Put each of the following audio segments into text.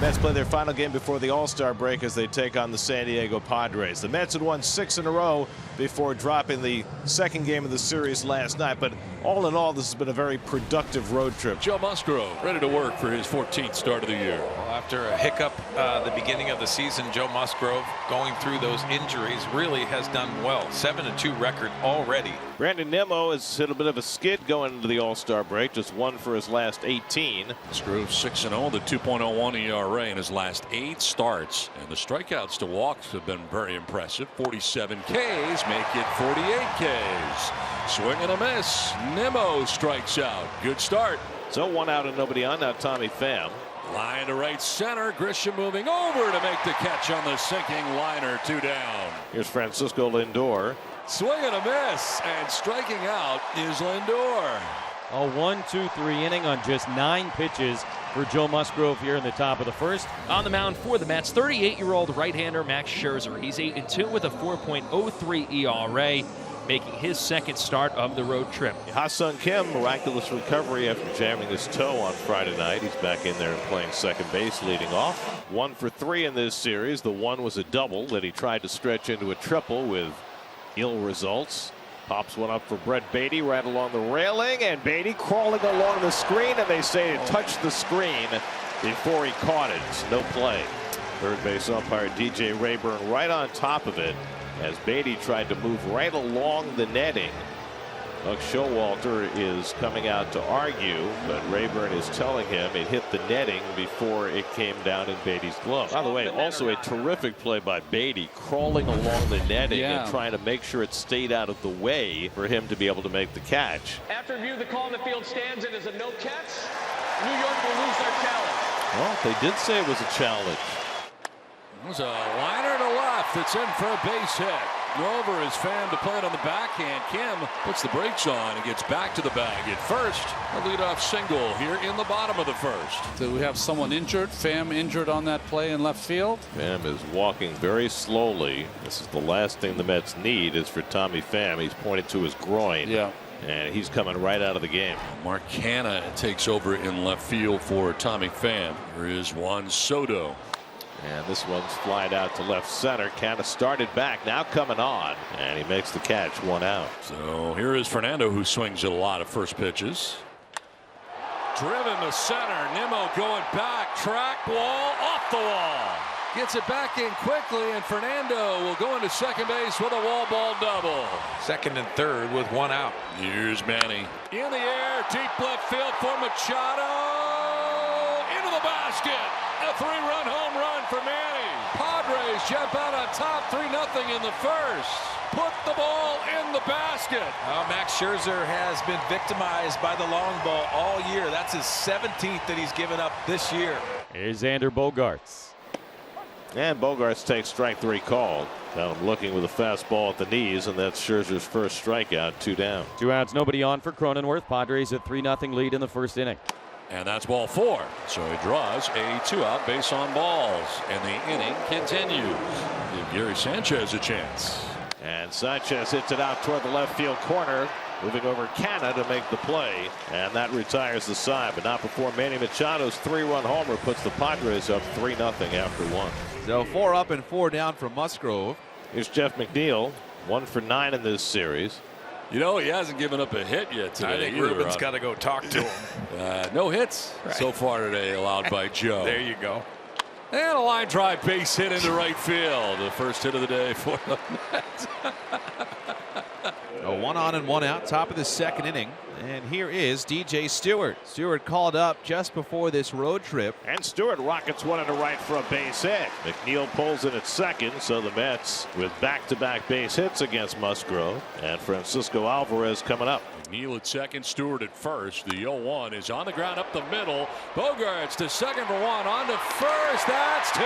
Mets play their final game before the All-Star break as they take on the San Diego Padres. The Mets had won 6 in a row before dropping the second game of the series last night. But all in all, this has been a very productive road trip. Joe Musgrove ready to work for his 14th start of the year. Well, after a hiccup the beginning of the season, Joe Musgrove going through those injuries really has done well. 7-2 record already. Brandon Nimmo has hit a bit of a skid going into the All-Star break. Just 1 for his last 18. Musgrove 6-0, the 2.01 ERA in his last 8 starts. And the strikeouts to walks have been very impressive. 47 Ks make it 48 Ks. Swing and a miss. Nimmo strikes out. Good start. So 1 out and nobody on. Now Tommy Pham. Line to right center. Grisham moving over to make the catch on the sinking liner. 2 down. Here's Francisco Lindor. Swing and a miss, and striking out is Lindor. A 1-2-3 inning on just 9 pitches for Joe Musgrove here in the top of the first. On the mound for the Mets, 38-year-old right-hander Max Scherzer. He's 8-2 with a 4.03 ERA, making his second start of the road trip. Ha-Sung Kim, miraculous recovery after jamming his toe on Friday night. He's back in there and playing second base, leading off. 1 for 3 in this series. The one was a double that he tried to stretch into a triple with ill results. Pops one up for Brett Beatty right along the railing, and Beatty crawling along the screen, and they say it touched the screen before he caught it. No play. Third base umpire DJ Rayburn right on top of it as Beatty tried to move right along the netting. Buck Showalter is coming out to argue, but Rayburn is telling him it hit the netting before it came down in Beatty's glove. By the way, also a terrific play by Beatty, crawling along the netting and trying to make sure it stayed out of the way for him to be able to make the catch. After review, the call in the field stands. It is a no catch. New York will lose their challenge. Well, they did say it was a challenge. There's a liner to left. It's in for a base hit. Rover is Pham to play it on the backhand. Kim puts the brakes on and gets back to the bag at first. A leadoff single here in the bottom of the first. Do we have someone injured? Pham injured on that play in left field. Pham is walking very slowly. This is the last thing the Mets need is for Tommy Pham. He's pointed to his groin. Yeah. And he's coming right out of the game. Mark Canha takes over in left field for Tommy Pham. Here is Juan Soto. And this one's flied out to left center. Canha started back, now coming on, and he makes the catch, 1 out. So here is Fernando, who swings at a lot of first pitches. Driven to center. Nimmo going back. Track wall, off the wall. Gets it back in quickly, and Fernando will go into second base with a wall ball double. Second and third with 1 out. Here's Manny. In the air, deep left field for Machado. Into the basket. A 3-run home run for Manny. Padres jump out on top 3-0 in the first. Put the ball in the basket. Well, Max Scherzer has been victimized by the long ball all year. That's his 17th that he's given up this year. Here's Xander Bogaerts. And Bogaerts takes strike 3 call. Now looking with a fastball at the knees, and that's Scherzer's first strikeout. 2 down. 2 outs, nobody on for Cronenworth. Padres at 3-0 lead in the first inning. And that's ball 4. So he draws a 2-out base on balls. And the inning continues. Give Gary Sanchez a chance. And Sanchez hits it out toward the left field corner. Moving over Canha to make the play. And that retires the side. But not before Manny Machado's 3-run homer puts the Padres up 3-0 after 1. So 4 up and 4 down from Musgrove. Here's Jeff McNeil. 1 for 9 in this series. You know, he hasn't given up a hit yet today. I think Ruben's got to go talk to him. No hits so far today allowed by Joe. There you go. And a line drive base hit into right field. The first hit of the day for the Mets. A 1 on and 1 out, top of the second inning. And here is DJ Stewart. Stewart called up just before this road trip. And Stewart rockets one into right for a base hit. McNeil pulls in at second, so the Mets with back-to-back base hits against Musgrove. And Francisco Alvarez coming up. McNeil at second, Stewart at first. The 0-1 is on the ground up the middle. Bogaerts to second for 1, on to first. That's 2.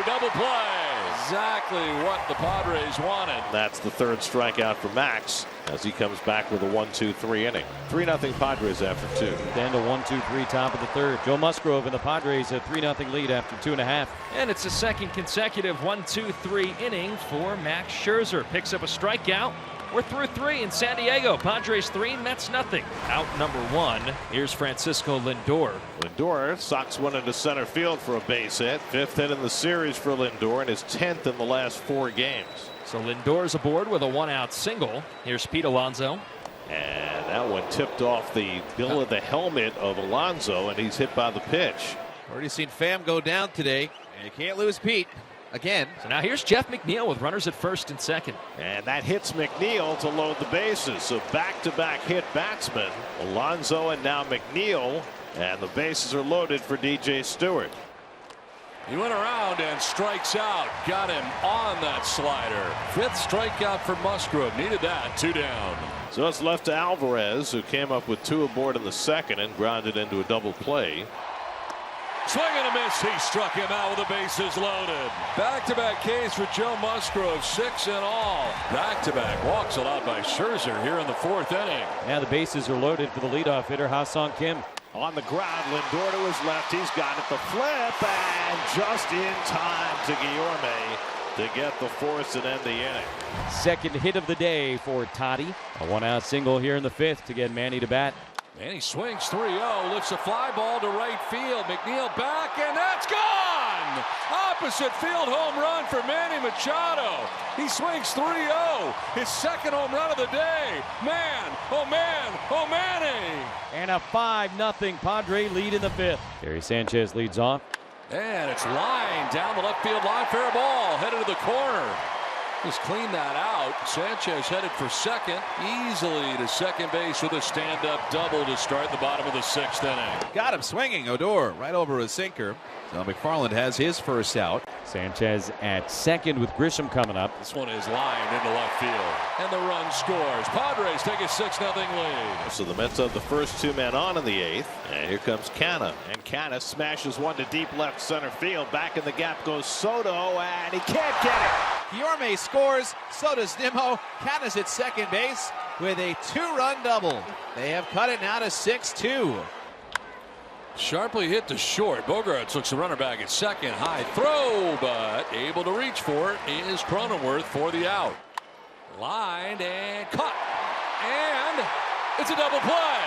Double play. Exactly what the Padres wanted. That's the 3rd strikeout for Max as he comes back with a 1-2-3 inning. 3-0 Padres after 2. Then to 1-2-3 top of the third. Joe Musgrove and the Padres a 3-0 lead after 2.5. And it's a second consecutive 1-2-3 inning for Max Scherzer. Picks up a strikeout We're through 3 in San Diego. Padres 3, Mets nothing. Out number 1. Here's Francisco Lindor. Lindor socks one into center field for a base hit. 5th hit in the series for Lindor and his 10th in the last 4 games. So Lindor's aboard with a 1-out single. Here's Pete Alonso. And that one tipped off the bill of the helmet of Alonso, and he's hit by the pitch. Already seen Pham go down today, and you can't lose Pete again. So now here's Jeff McNeil with runners at first and second. And that hits McNeil to load the bases. So back-to-back hit batsmen, Alonso and now McNeil, and the bases are loaded for DJ Stewart. He went around and strikes out. Got him on that slider. 5th strikeout for Musgrove. Needed that. 2 down. So it's left to Alvarez, who came up with 2 aboard in the second and grounded into a double play. Swing and a miss. He struck him out with the bases loaded. Back-to-back Ks for Joe Musgrove. 6 in all. Back-to-back walks allowed by Scherzer here in the 4th inning. Now the bases are loaded for the leadoff hitter, Ha-Sung Kim. On the ground, Lindor to his left. He's got it. The flip, and just in time to Guillorme to get the force and end the inning. Second hit of the day for Toddy. A 1-out single here in the 5th to get Manny to bat. And he swings 3-0, lifts a fly ball to right field. McNeil back, and that's gone! Opposite field home run for Manny Machado. He swings 3-0, his 2nd home run of the day. Man, oh man, oh Manny! And a 5-0 Padre lead in the 5th. Gary Sanchez leads off. And it's lined down the left field line, fair ball, headed to the corner. Just clean that out. Sanchez headed for second, easily to second base with a stand-up double to start the bottom of the 6th inning. Got him swinging. Odor right over a sinker. So McFarland has his first out. Sanchez at second with Grisham coming up. This one is lined into left field, and the run scores. Padres take a 6-0 lead. So the Mets have the first 2 men on in the 8th. And here comes Canna. And Canna smashes one to deep left center field. Back in the gap goes Soto, and he can't get it. Guillorme scores. So does Nimmo. Canna's at second base with a 2-run double. They have cut it now to 6-2. Sharply hit to short. Bogarts looks the runner back at second. High throw, but able to reach for it is Cronenworth for the out. Lined and caught. And it's a double play.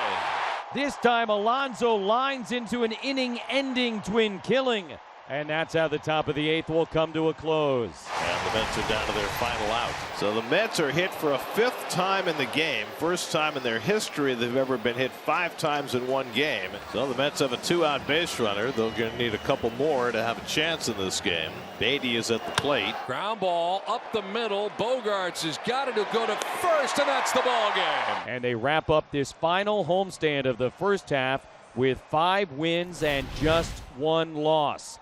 This time Alonso lines into an inning-ending twin killing. And that's how the top of the 8th will come to a close. And the Mets are down to their final out. So the Mets are hit for a 5th time in the game. First time in their history they've ever been hit 5 times in one game. So the Mets have a 2-out base runner. They're going to need a couple more to have a chance in this game. Beatty is at the plate. Ground ball up the middle. Bogarts has got it to go to first, and that's the ball game. And they wrap up this final homestand of the first half with 5 wins and just 1 loss.